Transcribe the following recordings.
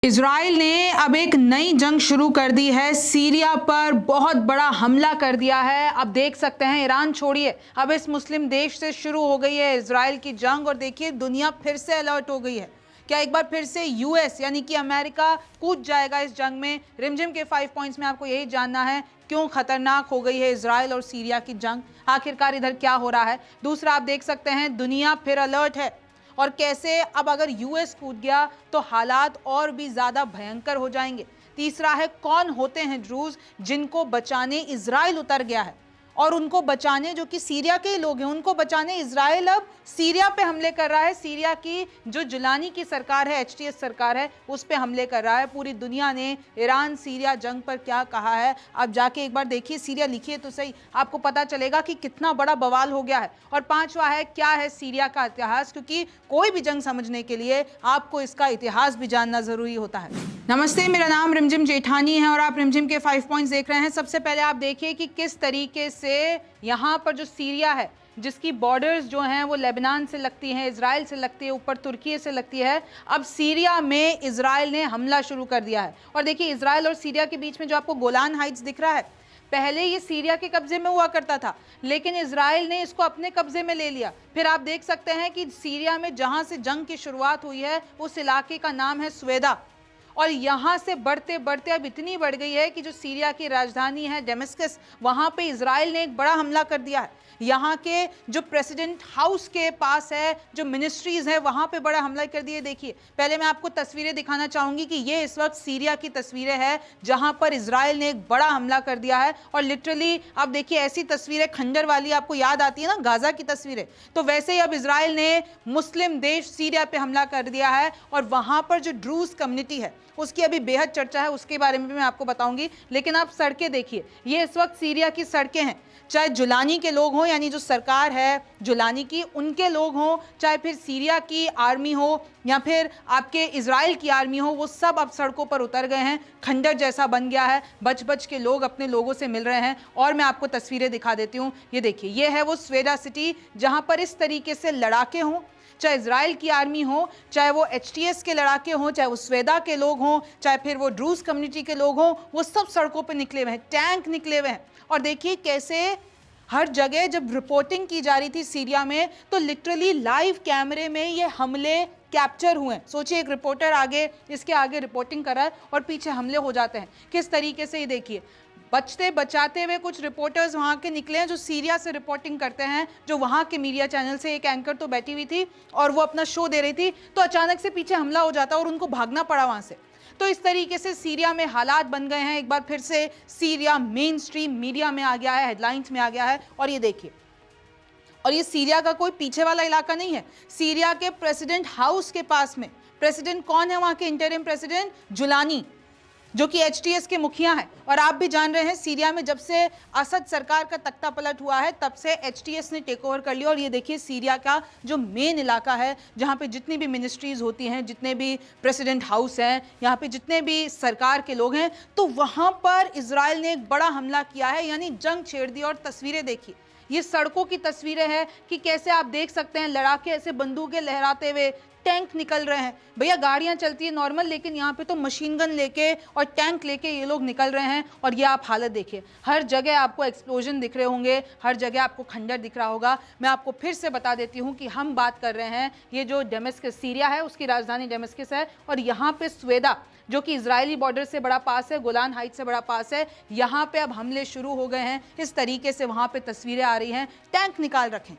Israel ने अब एक नई जंग शुरू कर दी है। सीरिया पर बहुत बड़ा हमला कर दिया है। अब देख सकते हैं, ईरान छोड़िए, अब इस मुस्लिम देश से शुरू हो गई है इजराइल की जंग। और देखिए, दुनिया फिर से अलर्ट हो गई है। क्या एक बार फिर से यूएस यानी कि अमेरिका कूद जाएगा इस जंग में? रिमझिम के 5 पॉइंट्स में आपको यही जानना है, क्यों खतरनाक हो गई है इजराइल और सीरिया की जंग, आखिरकार इधर क्या हो रहा है। दूसरा, आप देख सकते हैं दुनिया फिर अलर्ट है और कैसे अब अगर यूएस कूद गया तो हालात और भी ज्यादा भयंकर हो जाएंगे। तीसरा है, कौन होते हैं ड्रूज जिनको बचाने इजराइल उतर गया है, और उनको बचाने, जो कि सीरिया के लोग हैं, उनको बचाने इजराइल अब सीरिया पे हमले कर रहा है। सीरिया की जो जुलानी की सरकार है, एचटीएस सरकार है, उस पे हमले कर रहा है। पूरी दुनिया ने ईरान सीरिया जंग पर क्या कहा है, आप जाके एक बार देखिए, सीरिया लिखिए तो सही, आपको पता चलेगा कि कितना बड़ा बवाल हो गया है। और पांचवा है, क्या है सीरिया का इतिहास, क्योंकि कोई भी जंग समझने के लिए आपको इसका इतिहास भी जानना जरूरी होता है। नमस्ते, मेरा नाम रिमझिम जेठानी है और आप रिमझिम के 5 पॉइंट्स देख रहे हैं। सबसे पहले आप देखिए कि किस तरीके से यहाँ पर जो सीरिया है, जिसकी बॉर्डर्स जो हैं वो लेबनान से लगती हैं, इजराइल से लगती है, ऊपर तुर्की से लगती है, अब सीरिया में इजराइल ने हमला शुरू कर दिया है। और देखिए, इजराइल और सीरिया के बीच में जो आपको गोलान हाइट्स दिख रहा है, पहले ये सीरिया के कब्जे में हुआ करता था, लेकिन इजराइल ने इसको अपने कब्जे में ले लिया। फिर आप देख सकते हैं कि सीरिया में जहां से जंग की शुरुआत हुई है, उस इलाके का नाम है स्वेदा, और यहां से बढ़ते बढ़ते अब इतनी बढ़ गई है कि जो सीरिया की राजधानी है डेमेस्कस, वहां पे इजराइल ने एक बड़ा हमला कर दिया है। यहाँ के जो प्रेसिडेंट हाउस के पास है, जो मिनिस्ट्रीज है, वहां पे बड़ा हमला कर दिए। देखिए, पहले मैं आपको तस्वीरें दिखाना चाहूंगी कि ये इस वक्त सीरिया की तस्वीरें हैं जहां पर इजराइल ने एक बड़ा हमला कर दिया है। और लिटरली आप देखिए, ऐसी तस्वीरें खंडर वाली आपको याद आती है ना, गाजा की तस्वीरें, तो वैसे ही अब इजराइल ने मुस्लिम देश सीरिया पे हमला कर दिया है। और वहां पर जो ड्रूज कम्युनिटी है, उसकी अभी बेहद चर्चा है, उसके बारे में भी मैं आपको बताऊंगी। लेकिन आप सड़कें देखिए, ये इस वक्त सीरिया की सड़कें हैं, चाहे जुलानी के लोग हों, यानी जो सरकार है जुलानी की, उनके लोग हों, चाहे फिर सीरिया की आर्मी हो या फिर आपके इजराइल की आर्मी हो, वो सब अब सड़कों पर उतर गए हैं। खंडर जैसा बन गया है, बच बच के लोग अपने लोगों से मिल रहे हैं। और मैं आपको तस्वीरें दिखा देती हूँ, ये देखिए, ये है वो स्वेदा सिटी जहां पर इस तरीके से लड़ाके हों, चाहे इजराइल की आर्मी हो, चाहे वो एचटीएस के लड़ाके हों, चाहे वो स्वेदा के लोग हों, चाहे फिर वो ड्रूज कम्युनिटी के लोग हों, वो सब सड़कों पे निकले हुए हैं, टैंक निकले हुए हैं। और देखिए कैसे हर जगह जब रिपोर्टिंग की जा रही थी सीरिया में, तो लिटरली लाइव कैमरे में ये हमले कैप्चर हुए। सोचिए, एक रिपोर्टर आगे, इसके आगे रिपोर्टिंग कर रहा है और पीछे हमले हो जाते हैं किस तरीके से। ये देखिए, बचते बचाते हुए कुछ रिपोर्टर्स वहाँ के निकले हैं जो सीरिया से रिपोर्टिंग करते हैं, जो वहाँ के मीडिया चैनल से। एक एंकर तो बैठी हुई थी और वो अपना शो दे रही थी, तो अचानक से पीछे हमला हो जाता और उनको भागना पड़ा वहाँ से। तो इस तरीके से सीरिया में हालात बन गए हैं। एक बार फिर से सीरिया मेन स्ट्रीम मीडिया में आ गया है, हेडलाइंस में आ गया है। और ये देखिए, और ये सीरिया का कोई पीछे वाला इलाका नहीं है, सीरिया के प्रेसिडेंट हाउस के पास में। प्रेसिडेंट कौन है वहाँ के? इंटरिम प्रेसिडेंट जुलानी, जो कि एचटीएस के मुखिया हैं। और आप भी जान रहे हैं, सीरिया में जब से असद सरकार का तख्ता पलट हुआ है, तब से एचटीएस ने टेक ओवर कर लिया। और ये देखिए, सीरिया का जो मेन इलाका है, जहाँ पे जितनी भी मिनिस्ट्रीज होती हैं, जितने भी प्रेसिडेंट हाउस हैं, यहाँ पे जितने भी सरकार के लोग हैं, तो वहाँ पर इजराइल ने एक बड़ा हमला किया है, यानी जंग छेड़ दी। और तस्वीरें देखिए, ये सड़कों की तस्वीरें हैं कि कैसे आप देख सकते हैं लड़ाके ऐसे बंदूकें लहराते हुए, टैंक निकल रहे हैं। भैया, गाड़ियां चलती है नॉर्मल, लेकिन यहाँ पे तो मशीन गन लेके और टैंक लेके ये लोग निकल रहे हैं। और ये आप हालत देखिए, हर जगह आपको एक्सप्लोजन दिख रहे होंगे, हर जगह आपको खंडर दिख रहा होगा। मैं आपको फिर से बता देती हूँ कि हम बात कर रहे हैं, ये जो डेमेस्कस सीरिया है, उसकी राजधानी डेमेस्कस है, और यहाँ पे स्वेदा, जो कि इजरायली बॉर्डर से बड़ा पास है, गोलान हाइट से बड़ा पास है, यहाँ पे अब हमले शुरू हो गए हैं। इस तरीके से वहाँ पे तस्वीरें आ रही हैं, टैंक निकाल रखें।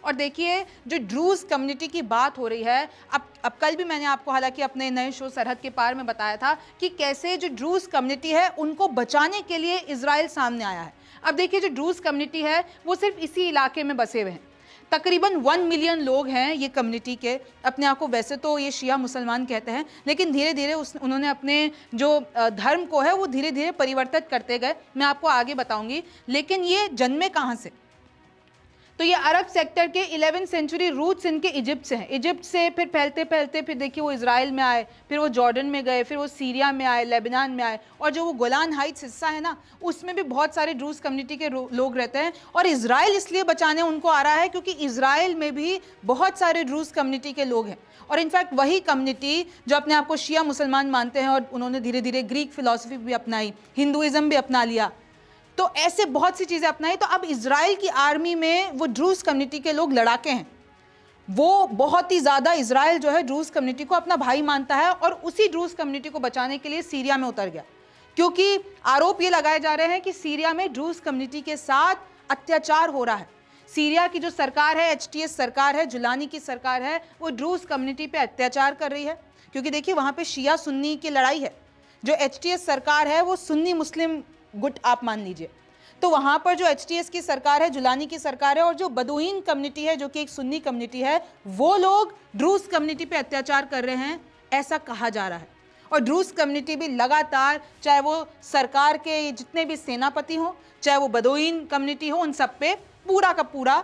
और देखिए, जो ड्रूज कम्युनिटी की बात हो रही है, अब कल भी मैंने आपको हालांकि अपने नए शो सरहद के पार में बताया था कि कैसे जो ड्रूज कम्युनिटी है, उनको बचाने के लिए इजराइल सामने आया है। अब देखिए, जो ड्रूज कम्युनिटी है वो सिर्फ इसी इलाके में बसे हुए हैं। तकरीबन 1 मिलियन लोग हैं ये कम्युनिटी के। अपने आप को वैसे तो ये शिया मुसलमान कहते हैं, लेकिन धीरे धीरे उन्होंने अपने जो धर्म को है वो धीरे धीरे परिवर्तित करते गए। मैं आपको आगे बताऊंगी। लेकिन ये जन्मे कहाँ से? तो ये अरब सेक्टर के 11वीं सेंचुरी रूट्स इनके इजिप्ट से हैं। इजिप्ट से फिर फैलते फैलते फिर देखिए वो इजराइल में आए, फिर वो जॉर्डन में गए, फिर वो सीरिया में आए, लेबनान में आए, और जो वो गोलान हाइट्स हिस्सा है ना, उसमें भी बहुत सारे ड्रूज कम्युनिटी के लोग रहते हैं। और इजराइल इसलिए बचाने उनको आ रहा है क्योंकि इजराइल में भी बहुत सारे ड्रूज कम्युनिटी के लोग हैं, और इनफैक्ट वही कम्युनिटी जो अपने आप को शिया मुसलमान मानते हैं, और उन्होंने धीरे धीरे ग्रीक फिलॉसफी भी अपनाई, हिंदुइज्म भी अपना लिया, तो ऐसे बहुत सी चीजें अपनाई। तो अब इजराइल की आर्मी में वो ड्रूज कम्युनिटी के लोग लड़ाके हैं, वो बहुत ही ज्यादा इजराइल जो है ड्रूज कम्युनिटी को अपना भाई मानता है, और उसी ड्रूज कम्युनिटी को बचाने के लिए सीरिया में उतर गया, क्योंकि आरोप ये लगाए जा रहे हैं कि सीरिया में ड्रूज कम्युनिटी के साथ अत्याचार हो रहा है। सीरिया की जो सरकार है, एचटीएस सरकार है, जुलानी की सरकार है, वो ड्रूज कम्युनिटी पे अत्याचार कर रही है, क्योंकि देखिए वहां पे शिया सुन्नी की लड़ाई है। जो एचटीएस सरकार है वो सुन्नी मुस्लिम गुट आप मान लीजिए, तो वहां पर जो एचटीएस की सरकार है, जुलानी की सरकार है, और जो बदुइन कम्युनिटी है जो कि एक सुन्नी कम्युनिटी है, वो लोग ड्रूज कम्युनिटी पे अत्याचार कर रहे हैं, ऐसा कहा जा रहा है। और ड्रूज कम्युनिटी भी लगातार, चाहे वो सरकार के जितने भी सेनापति हों, चाहे वो बदुइन कम्युनिटी हो, उन सब पे पूरा का पूरा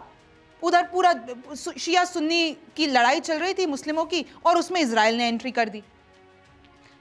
उधर पूरा शिया सुन्नी की लड़ाई चल रही थी मुस्लिमों की, और उसमें इजराइल ने एंट्री कर दी।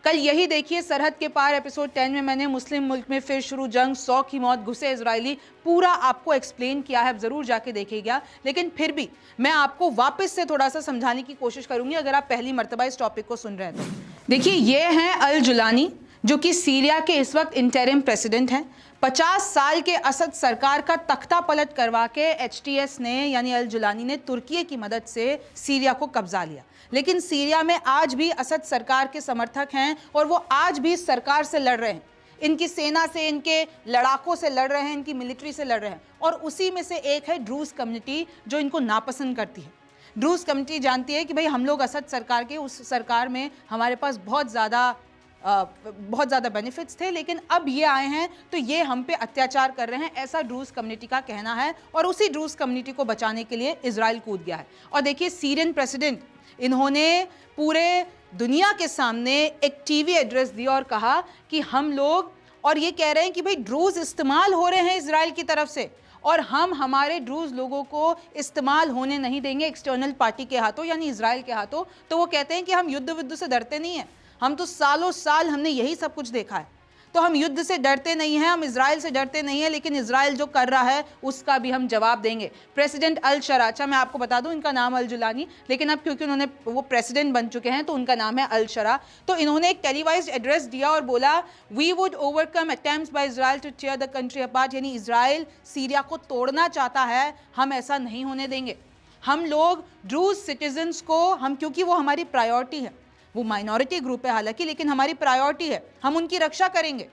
कल यही देखिए सरहद के पार एपिसोड 10 में मैंने मुस्लिम मुल्क में फिर शुरू जंग, 100 की मौत, घुसे इजरायली, पूरा आपको एक्सप्लेन किया है, जरूर जाके देखिएगा। लेकिन फिर भी मैं आपको वापस से थोड़ा सा समझाने की कोशिश करूंगी अगर आप पहली मर्तबा इस टॉपिक को सुन रहे हैं तो। देखिए ये हैं अल जुलानी, जो कि सीरिया के इस वक्त इंटरिम प्रेसिडेंट हैं। 50 साल के असद सरकार का तख्ता पलट करवा के एचटीएस ने यानी अल जुलानी ने तुर्की की मदद से सीरिया को कब्जा लिया, लेकिन सीरिया में आज भी असद सरकार के समर्थक हैं, और वो आज भी सरकार से लड़ रहे हैं, इनकी सेना से, इनके लड़ाकों से लड़ रहे हैं, इनकी मिलिट्री से लड़ रहे हैं। और उसी में से एक है ड्रूज कम्युनिटी, जो इनको नापसंद करती है। ड्रूज कम्युनिटी जानती है कि भाई हम लोग असद सरकार के, उस सरकार में हमारे पास बहुत ज़्यादा बेनिफिट्स थे, लेकिन अब ये आए हैं तो ये हम पे अत्याचार कर रहे हैं, ऐसा ड्रूज कम्युनिटी का कहना है। और उसी ड्रूज कम्युनिटी को बचाने के लिए इजराइल कूद गया है। और देखिए सीरियन प्रेसिडेंट, इन्होंने पूरे दुनिया के सामने एक टीवी एड्रेस दिया और कहा कि हम लोग, और ये कह रहे हैं कि भाई ड्रूज इस्तेमाल हो रहे हैं इजराइल की तरफ से, और हम हमारे ड्रूज लोगों को इस्तेमाल होने नहीं देंगे एक्सटर्नल पार्टी के हाथों, यानी इजराइल के हाथों। तो वो कहते हैं कि हम युद्ध विद्ध से डरते नहीं हैं, हम तो सालों साल हमने यही सब कुछ देखा है, तो हम युद्ध से डरते नहीं हैं, हम इजराइल से डरते नहीं हैं, लेकिन इजराइल जो कर रहा है उसका भी हम जवाब देंगे। प्रेसिडेंट अल शरा, अच्छा मैं आपको बता दूं इनका नाम अल जुलानी, लेकिन अब क्योंकि उन्होंने वो प्रेसिडेंट बन चुके हैं तो उनका नाम है अल शरा। तो इन्होंने एक टेलीवाइज्ड एड्रेस दिया और बोला, we would overcome attempts by Israel to tear the country apart, यानी इजराइल सीरिया को तोड़ना चाहता है, हम ऐसा नहीं होने देंगे। हम लोग ड्रूज सिटीजन्स को, हम क्योंकि वो हमारी प्रायोरिटी है, वो माइनॉरिटी ग्रुप है हालांकि, लेकिन हमारी प्रायोरिटी है, हम उनकी रक्षा करेंगे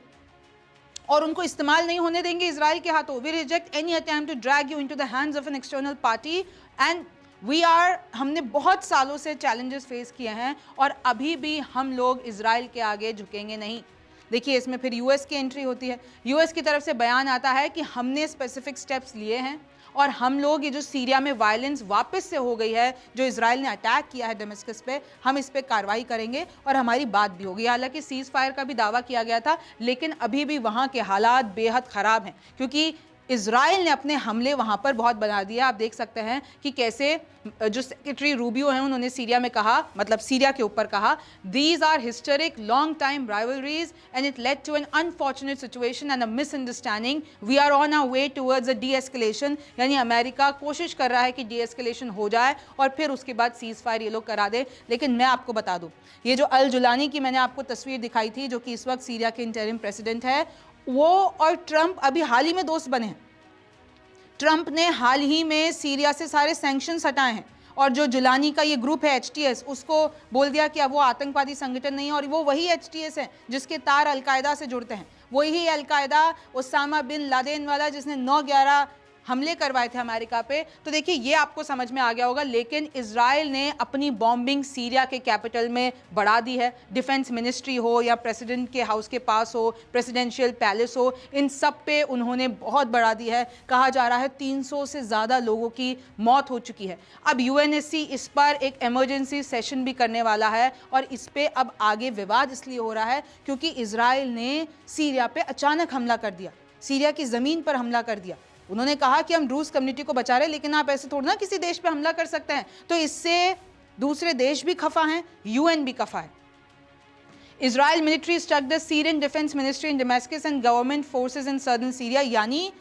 और उनको इस्तेमाल नहीं होने देंगे इजराइल के हाथों। We reject any attempt to drag you into the hands of an external party and we are, हमने बहुत सालों से चैलेंजेस फेस किए हैं और अभी भी हम लोग इजराइल के आगे झुकेंगे नहीं। देखिए इसमें फिर यूएस की एंट्री होती है। यूएस की तरफ से बयान आता है कि हमने स्पेसिफिक स्टेप्स लिए हैं और हम लोग ये जो सीरिया में वायलेंस वापस से हो गई है, जो इजराइल ने अटैक किया है दमिश्क पे, हम इस पे कार्रवाई करेंगे और हमारी बात भी होगी। हालांकि सीज फायर का भी दावा किया गया था, लेकिन अभी भी वहाँ के हालात बेहद ख़राब हैं क्योंकि इजराइल ने अपने हमले वहाँ पर बहुत बढ़ा दिया। आप देख सकते हैं कि कैसे जो सेक्रेटरी रूबियो हैं उन्होंने सीरिया में कहा, मतलब सीरिया के ऊपर कहा, these are historic long time rivalries and it led to an unfortunate situation and a misunderstanding, we are on our way towards a de escalation, यानी अमेरिका कोशिश कर रहा है कि डी एस्केलेशन हो जाए और फिर उसके बाद सीज फायर ये लोग करा दे। लेकिन मैं आपको बता दूं, ये जो अल जुलानी की मैंने आपको तस्वीर दिखाई थी, जो कि इस वक्त सीरिया के इंटरिम प्रेसिडेंट है, वो और ट्रंप अभी हाल ही में दोस्त बने हैं। ट्रंप ने हाल ही में सीरिया से सारे सैंक्शंस हटाए हैं और जो जुलानी का ये ग्रुप है एचटीएस, उसको बोल दिया कि अब वो आतंकवादी संगठन नहीं है। और वो वही एचटीएस है जिसके तार अलकायदा से जुड़ते हैं, वही अलकायदा ओसामा बिन लादेन वाला जिसने 9/11 हमले करवाए थे अमेरिका पे। तो देखिए ये आपको समझ में आ गया होगा। लेकिन इजराइल ने अपनी बॉम्बिंग सीरिया के कैपिटल में बढ़ा दी है। डिफेंस मिनिस्ट्री हो या प्रेसिडेंट के हाउस के पास हो, प्रेसिडेंशियल पैलेस हो, इन सब पे उन्होंने बहुत बढ़ा दी है। कहा जा रहा है 300 से ज़्यादा लोगों की मौत हो चुकी है। अब यूएनएससी इस पर एक इमरजेंसी सेशन भी करने वाला है और इस पे अब आगे विवाद इसलिए हो रहा है क्योंकि इजराइल ने सीरिया पे अचानक हमला कर दिया, सीरिया की ज़मीन पर हमला कर दिया। उन्होंने कहा कि हम ड्रूज कम्युनिटी को बचा रहे हैं, लेकिन आप ऐसे थोड़ा ना किसी देश पे हमला कर सकते हैं। तो इससे दूसरे देश भी खफा हैं, यूएन भी खफा है। Israel military struck the Syrian defence ministry in Damascus and government forces in southern Syria, यानी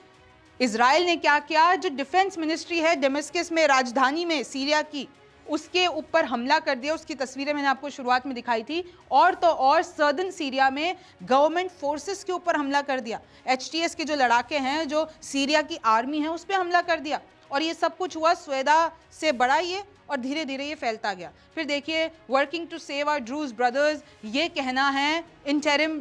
इजराइल ने क्या किया, जो डिफेंस मिनिस्ट्री है डेमास्कस में, राजधानी में सीरिया की, उसके ऊपर हमला कर दिया। उसकी तस्वीरें मैंने आपको शुरुआत में दिखाई थी। और तो और सर्दर्न सीरिया में गवर्नमेंट फोर्सेस के ऊपर हमला कर दिया। एचटीएस के जो लड़ाके हैं, जो सीरिया की आर्मी है, उस पर हमला कर दिया। और ये सब कुछ हुआ स्वेदा से बड़ा ये, और धीरे धीरे ये फैलता गया। फिर देखिए, working to save our Druze brothers, ये कहना है इंटरिम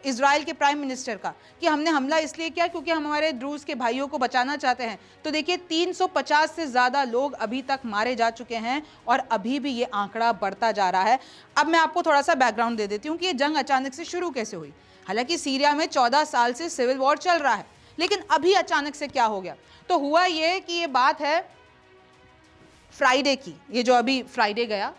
इजराइल के प्राइम मिनिस्टर का कि हमने हमला इसलिए किया क्योंकि हम हमारे ड्रूज के भाइयों को बचाना चाहते हैं। तो देखिए, 350 से ज़्यादा लोग अभी तक मारे जा चुके हैं और अभी भी ये आंकड़ा बढ़ता जा रहा है। अब मैं आपको थोड़ा सा बैकग्राउंड दे देती हूँ कि ये जंग अचानक से शुरू कैसे हुई। हालांकि सीरिया में 14 साल से सिविल वॉर चल रहा है, लेकिन अभी अचानक से क्या हो गया। तो हुआ ये कि ये बात है फ्राइडे की, ये जो अभी फ्राइडे गया,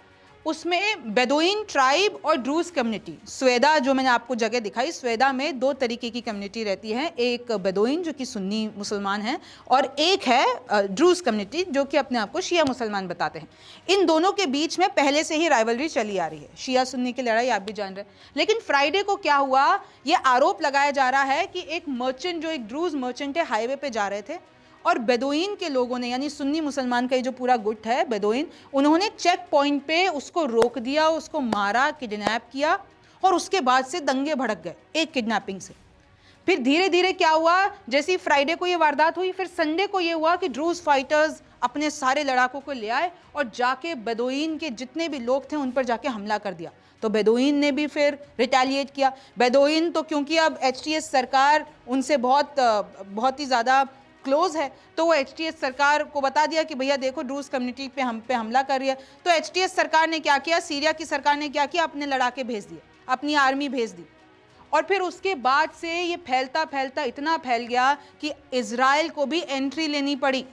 उसमें बेदुइन ट्राइब और ड्रूज कम्युनिटी, स्वेदा जो मैंने आपको जगह दिखाई, स्वेदा में 2 तरीके की कम्युनिटी रहती है। एक बेदुइन जो कि सुन्नी मुसलमान हैं, और एक है ड्रूज कम्युनिटी जो कि अपने आप को शिया मुसलमान बताते हैं। इन दोनों के बीच में पहले से ही राइवलरी चली आ रही है, शिया सुन्नी की लड़ाई आप भी जान रहे हैं। लेकिन फ्राइडे को क्या हुआ, ये आरोप लगाया जा रहा है कि एक मर्चेंट, जो एक ड्रूज मर्चेंट है, हाईवे पे जा रहे थे और बेदुइन के लोगों ने, यानी सुन्नी मुसलमान का ये जो पूरा गुट है बेदुइन, उन्होंने चेक पॉइंट पे उसको रोक दिया, उसको मारा, किडनैप किया, और उसके बाद से दंगे भड़क गए एक किडनैपिंग से। फिर धीरे धीरे क्या हुआ, जैसे ही फ्राइडे को ये वारदात हुई, फिर संडे को ये हुआ कि ड्रूज फाइटर्स अपने सारे लड़ाकों को ले आए और जाके बेदुइन के जितने भी लोग थे उन पर जाके हमला कर दिया। तो बेदुइन ने भी फिर रिटेलिएट किया। बेदुइन तो क्योंकि अब एचटीएस सरकार उनसे बहुत ही ज़्यादा क्लोज है, तो वो एचटीएस सरकार को बता दिया कि भैया देखो ड्रूज कम्युनिटी पे हम पे हमला कर रही है। तो एचटीएस सरकार ने क्या किया, सीरिया की सरकार ने क्या किया, अपने लड़ाके भेज दिए, अपनी आर्मी भेज दी। और फिर उसके बाद से ये फैलता फैलता इतना फैल गया कि इजराइल को भी एंट्री लेनी पड़ी।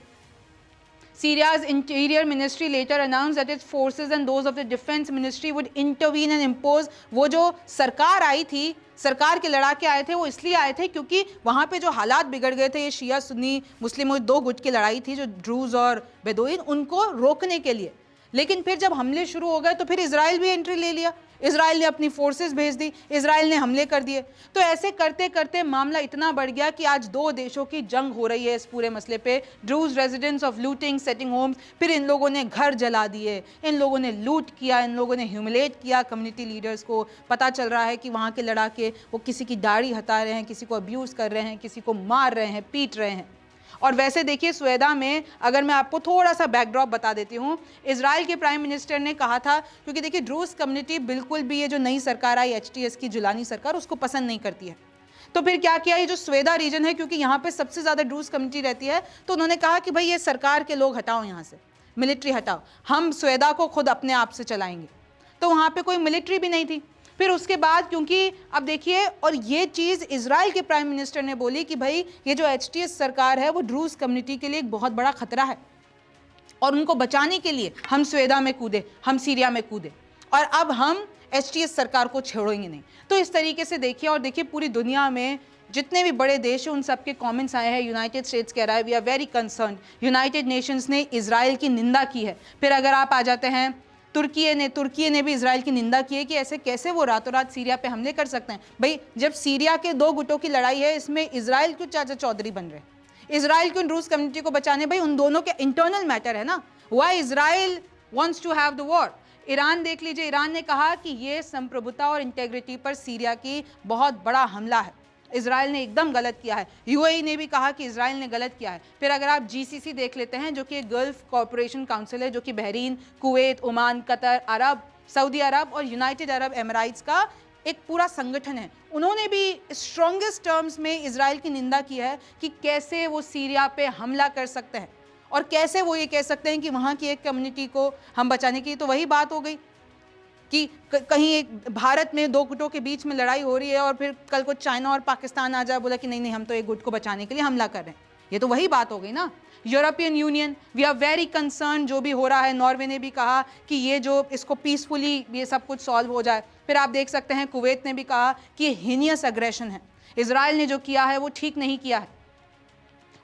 Syria's interior ministry later announced that its forces and those of the defense ministry would intervene and impose, वो जो सरकार आई थी, सरकार के लड़ाके आए थे, वो इसलिए आए थे क्योंकि वहाँ पे जो हालात बिगड़ गए थे, ये शिया सुन्नी मुस्लिम 2 गुट की लड़ाई थी, जो ड्रूज और बेदुइन, उनको रोकने के लिए। लेकिन फिर जब हमले शुरू हो गए तो फिर इजराइल भी एंट्री ले लिया, इजराइल ने अपनी फोर्सेस भेज दी, इजराइल ने हमले कर दिए। तो ऐसे करते करते मामला इतना बढ़ गया कि आज 2 देशों की जंग हो रही है इस पूरे मसले पे। Druze residents of looting setting homes, फिर इन लोगों ने घर जला दिए, इन लोगों ने लूट किया, इन लोगों ने ह्यूमिलेट किया कम्युनिटी लीडर्स को। पता चल रहा है कि वहाँ के लड़ाके वो किसी की दाढ़ी हटा रहे हैं, किसी को अब्यूज़ कर रहे हैं, किसी को मार रहे हैं, पीट रहे हैं। और वैसे देखिए, स्वेदा में अगर मैं आपको थोड़ा सा बैकड्रॉप बता देती हूँ, इजराइल के प्राइम मिनिस्टर ने कहा था, क्योंकि देखिए ड्रूज कम्युनिटी बिल्कुल भी ये जो नई सरकार आई एचटीएस की जुलानी सरकार, उसको पसंद नहीं करती है। तो फिर क्या किया, ये जो स्वेदा रीजन है, क्योंकि यहाँ पे सबसे ज़्यादा ड्रूज कम्युनिटी रहती है, तो उन्होंने कहा कि भाई ये सरकार के लोग हटाओ, यहाँ से मिलिट्री हटाओ, हम स्वेदा को खुद अपने आप से चलाएंगे। तो वहाँ पर कोई मिलिट्री भी नहीं थी। फिर उसके बाद, क्योंकि अब देखिए, और ये चीज़ इजराइल के प्राइम मिनिस्टर ने बोली कि भाई ये जो एचटीएस सरकार है वो ड्रूज कम्युनिटी के लिए एक बहुत बड़ा खतरा है, और उनको बचाने के लिए हम स्वेदा में कूदे, हम सीरिया में कूदे, और अब हम एचटीएस सरकार को छोड़ेंगे नहीं। तो इस तरीके से देखिए, और देखिए पूरी दुनिया में जितने भी बड़े देश हैं उन सबके कमेंट्स आए हैं। यूनाइटेड स्टेट्स कह रहा है we are very concern, united nations ने इजराइल की निंदा की है। फिर अगर आप आ जाते हैं तुर्की ने भी इजराइल की निंदा की है कि ऐसे कैसे वो रातों रात सीरिया पे हमले कर सकते हैं। भाई जब सीरिया के 2 गुटों की लड़ाई है, इसमें इजराइल क्यों चाचा चौधरी बन रहे हैं, इजराइल क्यों ड्रूज कम्युनिटी को बचाने, भाई उन दोनों के इंटरनल मैटर है ना। Why Israel wants to have the war. Iran देख लीजिए, ईरान ने कहा कि ये संप्रभुता और इंटेग्रिटी पर सीरिया की बहुत बड़ा हमला है, इजराइल ने एकदम गलत किया है। यूएई ने भी कहा कि इजराइल ने गलत किया है। फिर अगर आप जीसीसी देख लेते हैं, जो कि गल्फ कॉरपोरेशन काउंसिल है, जो कि बहरीन, कुवैत, ओमान, कतर, अरब, सऊदी अरब और यूनाइटेड अरब एमिराइट्स का एक पूरा संगठन है, उन्होंने भी स्ट्रॉन्गेस्ट टर्म्स में इजराइल की निंदा की है कि कैसे वो सीरिया पे हमला कर सकते हैं, और कैसे वो ये कह सकते हैं कि वहाँ की एक कम्युनिटी को हम बचाने की। तो वही बात हो गई कि कहीं एक भारत में 2 गुटों के बीच में लड़ाई हो रही है, और फिर कल को चाइना और पाकिस्तान आ जाए, बोला कि नहीं नहीं हम तो एक गुट को बचाने के लिए हमला कर रहे हैं। ये तो वही बात हो गई ना। European union, we are very concern, जो भी हो रहा है, नॉर्वे ने भी कहा कि ये जो इसको पीसफुली ये सब कुछ सॉल्व हो जाए। फिर आप देख सकते हैं कुवैत ने भी कहा कि ये हीनियस एग्रेशन है, इजराइल ने जो किया है वो ठीक नहीं किया है।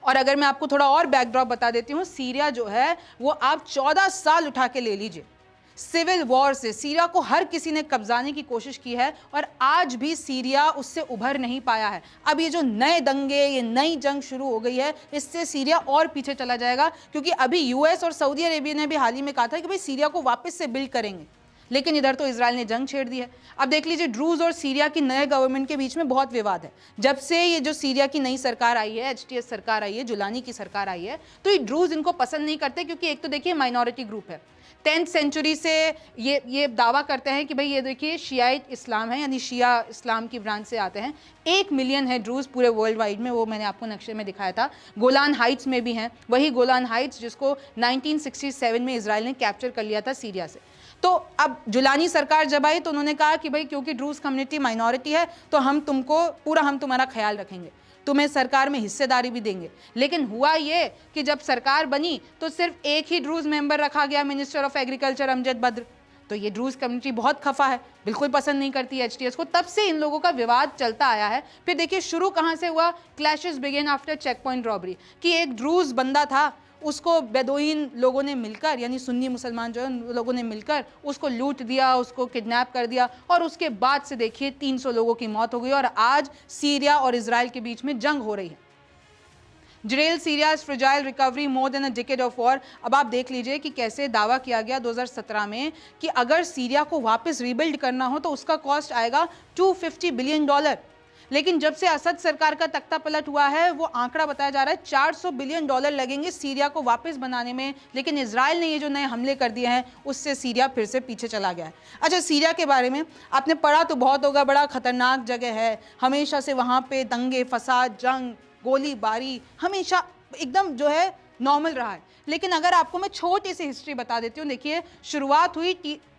और अगर मैं आपको थोड़ा और बैकड्रॉप बता देती हूँ, सीरिया जो है वो आप 14 साल उठा के ले लीजिए, सिविल वॉर से सीरिया को हर किसी ने कब्जाने की कोशिश की है और आज भी सीरिया उससे उभर नहीं पाया है। अब ये जो नए दंगे, ये नई जंग शुरू हो गई है, इससे सीरिया और पीछे चला जाएगा, क्योंकि अभी यूएस और सऊदी अरेबिया ने भी हाल ही में कहा था कि भाई सीरिया को वापस से बिल्ड करेंगे, लेकिन इधर तो इजराइल ने जंग छेड़ दी है। अब देख लीजिए, ड्रूज और सीरिया की नए गवर्नमेंट के बीच में बहुत विवाद है। जब से ये जो सीरिया की नई सरकार आई है, एचटीएस सरकार आई है, जुलानी की सरकार आई है, तो ये ड्रूज इनको पसंद नहीं करते, क्योंकि एक तो देखिए माइनॉरिटी ग्रुप है, 10th सेंचुरी से ये दावा करते हैं कि भाई ये देखिए शियाइट इस्लाम है, यानी शिया इस्लाम की ब्रांच से आते हैं। 1 मिलियन है ड्रूज पूरे वर्ल्ड वाइड में, वो मैंने आपको नक्शे में दिखाया था। गोलान हाइट्स में भी हैं, वही गोलान हाइट्स जिसको 1967 में इजराइल ने कैप्चर कर लिया था सीरिया से। तो अब जुलानी सरकार जब आई तो उन्होंने कहा कि भाई क्योंकि ड्रूज कम्युनिटी माइनॉरिटी है तो हम तुम्हारा ख्याल रखेंगे, तुम्हें सरकार में हिस्सेदारी भी देंगे। लेकिन हुआ ये कि जब सरकार बनी तो सिर्फ एक ही ड्रूज मेंबर रखा गया, minister of agriculture Amjad Badr. तो ये ड्रूज कम्युनिटी बहुत खफा है, बिल्कुल पसंद नहीं करती है एचटीएस को। तब से इन लोगों का विवाद चलता आया है। फिर देखिए शुरू कहाँ से हुआ, clashes begin after check point robbery, कि एक ड्रूज बंदा था, उसको बेदोइन लोगों ने मिलकर, यानी सुन्नी मुसलमान जो है उन लोगों ने मिलकर उसको लूट दिया, उसको किडनैप कर दिया, और उसके बाद से देखिए 300 लोगों की मौत हो गई और आज सीरिया और इजराइल के बीच में जंग हो रही है। जिरेल Syria's fragile recovery more than a decade of war. अब आप देख लीजिए कि कैसे दावा किया गया 2017 में कि अगर सीरिया को वापस रीबिल्ड करना हो तो उसका कॉस्ट आएगा $250 बिलियन। लेकिन जब से असद सरकार का तख्ता पलट हुआ है, वो आंकड़ा बताया जा रहा है $400 बिलियन लगेंगे सीरिया को वापस बनाने में। लेकिन इजराइल ने ये जो नए हमले कर दिए हैं उससे सीरिया फिर से पीछे चला गया है। अच्छा, सीरिया के बारे में आपने पढ़ा तो बहुत होगा, बड़ा खतरनाक जगह है, हमेशा से वहाँ पे दंगे फसाद, जंग, गोलीबारी हमेशा एकदम जो है नॉर्मल रहा है। लेकिन अगर आपको मैं छोटी सी हिस्ट्री बता देती हूँ, देखिए शुरुआत हुई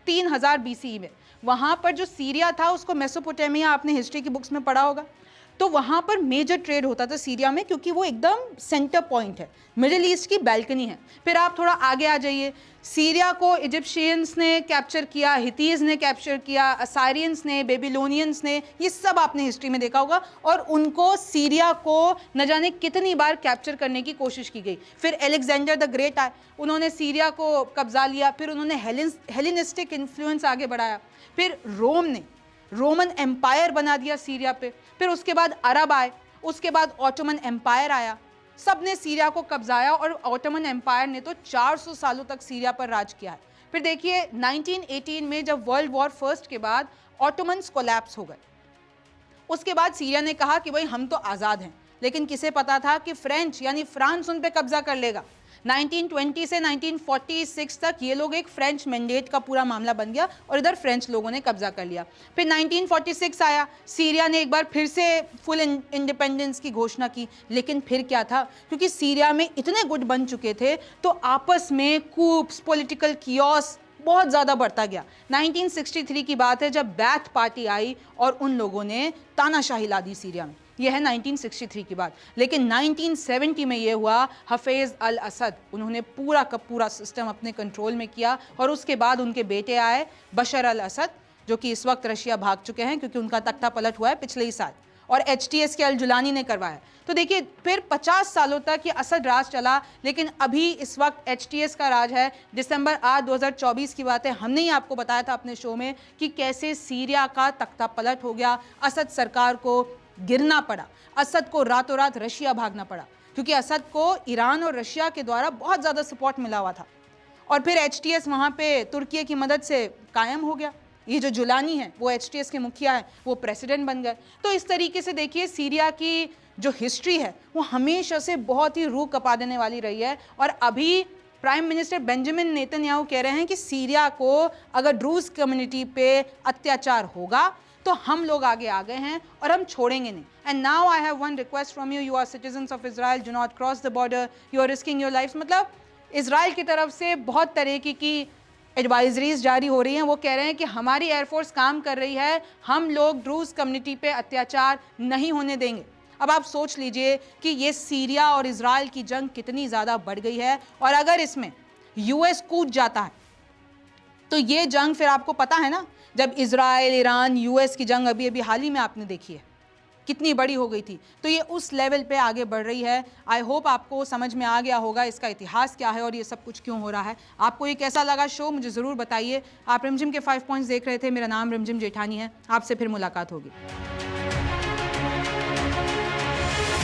3000 BCE में। वहाँ पर जो सीरिया था उसको मेसोपोटामिया, आपने हिस्ट्री की बुक्स में पढ़ा होगा, तो वहाँ पर मेजर ट्रेड होता था सीरिया में, क्योंकि वो एकदम सेंटर पॉइंट है, मिडिल ईस्ट की बैल्कनी है। फिर आप थोड़ा आगे आ जाइए, सीरिया को इजिप्शियंस ने कैप्चर किया, हितीज ने कैप्चर किया, असारियंस ने, बेबीलोनियंस ने, ये सब आपने हिस्ट्री में देखा होगा। और उनको सीरिया को न जाने कितनी बार कैप्चर करने की कोशिश की गई। फिर एलेक्जेंडर द ग्रेट आए, उन्होंने सीरिया को कब्जा लिया, फिर उन्होंने हेलेनिस्टिक इन्फ्लुएंस आगे बढ़ाया, फिर रोम ने रोमन एम्पायर बना दिया सीरिया पे, फिर उसके बाद अरब आए, उसके बाद ऑटोमन एम्पायर आया, सब ने सीरिया को कब्जाया और ऑटोमन एम्पायर ने तो 400 सालों तक सीरिया पर राज किया है। फिर देखिए 1918 में जब वर्ल्ड वॉर फर्स्ट के बाद ऑटोमन्स कोलैप्स हो गए, उसके बाद सीरिया ने कहा कि भाई हम तो आज़ाद हैं। लेकिन किसे पता था कि फ्रेंच यानी फ्रांस उन पे कब्जा कर लेगा। 1920 से 1946 तक ये लोग एक फ्रेंच मैंडेट का पूरा मामला बन गया और इधर फ्रेंच लोगों ने कब्जा कर लिया। फिर 1946 आया, सीरिया ने एक बार फिर से फुल इंडिपेंडेंस की घोषणा की। लेकिन फिर क्या था, क्योंकि सीरिया में इतने गुट बन चुके थे तो आपस में कूप्स, पॉलिटिकल कियोस बहुत ज़्यादा बढ़ता गया। 1963 की बात है जब बैथ पार्टी आई और उन लोगों ने तानाशाही ला दी सीरिया में। यह है 1963 की बात। लेकिन 1970 में यह हुआ, हफेज़ अल असद, उन्होंने पूरा का पूरा सिस्टम अपने कंट्रोल में किया और उसके बाद उनके बेटे आए बशर अल असद, जो कि इस वक्त रशिया भाग चुके हैं क्योंकि उनका तख्ता पलट हुआ है पिछले ही साल, और एचटीएस के अल जुलानी ने करवाया। तो देखिए फिर 50 सालों तक ये असद राज चला। लेकिन अभी इस वक्त एचटीएस का राज है। दिसंबर 8 2024 की बात है, हमने ही आपको बताया था अपने शो में कि कैसे सीरिया का तख्ता पलट हो गया, असद सरकार को गिरना पड़ा, असद को रातों रात रशिया भागना पड़ा, क्योंकि असद को ईरान और रशिया के द्वारा बहुत ज़्यादा सपोर्ट मिला हुआ था। और फिर एचटीएस वहाँ पे तुर्की की मदद से कायम हो गया। ये जो जुलानी है वो एचटीएस के मुखिया हैं, वो प्रेसिडेंट बन गए। तो इस तरीके से देखिए सीरिया की जो हिस्ट्री है वो हमेशा से बहुत ही रूह कपा देने वाली रही है। और अभी प्राइम मिनिस्टर बेंजामिन नेतन्याहू कह रहे हैं कि सीरिया को अगर ड्रूज कम्युनिटी पे अत्याचार होगा तो हम लोग आगे आ गए हैं और हम छोड़ेंगे नहीं। And now I have one request from you, you are citizens of Israel, do not cross the border, you are risking your life. मतलब इजराइल की तरफ से बहुत तरीके की एडवाइजरीज जारी हो रही हैं। वो कह रहे हैं कि हमारी एयरफोर्स काम कर रही है, हम लोग ड्रूज कम्युनिटी पे अत्याचार नहीं होने देंगे। अब आप सोच लीजिए कि ये सीरिया और इजराइल की जंग कितनी ज़्यादा बढ़ गई है, और अगर इसमें यूएस कूद जाता है तो ये जंग फिर आपको पता है ना, जब इजराइल, ईरान, यूएस की जंग अभी अभी हाल ही में आपने देखी है, कितनी बड़ी हो गई थी। तो ये उस लेवल पे आगे बढ़ रही है। आई होप आपको समझ में आ गया होगा इसका इतिहास क्या है और ये सब कुछ क्यों हो रहा है। आपको ये कैसा लगा शो मुझे ज़रूर बताइए। आप रिमझिम के 5 पॉइंट्स देख रहे थे। मेरा नाम रिमझिम जेठानी है। आपसे फिर मुलाकात होगी।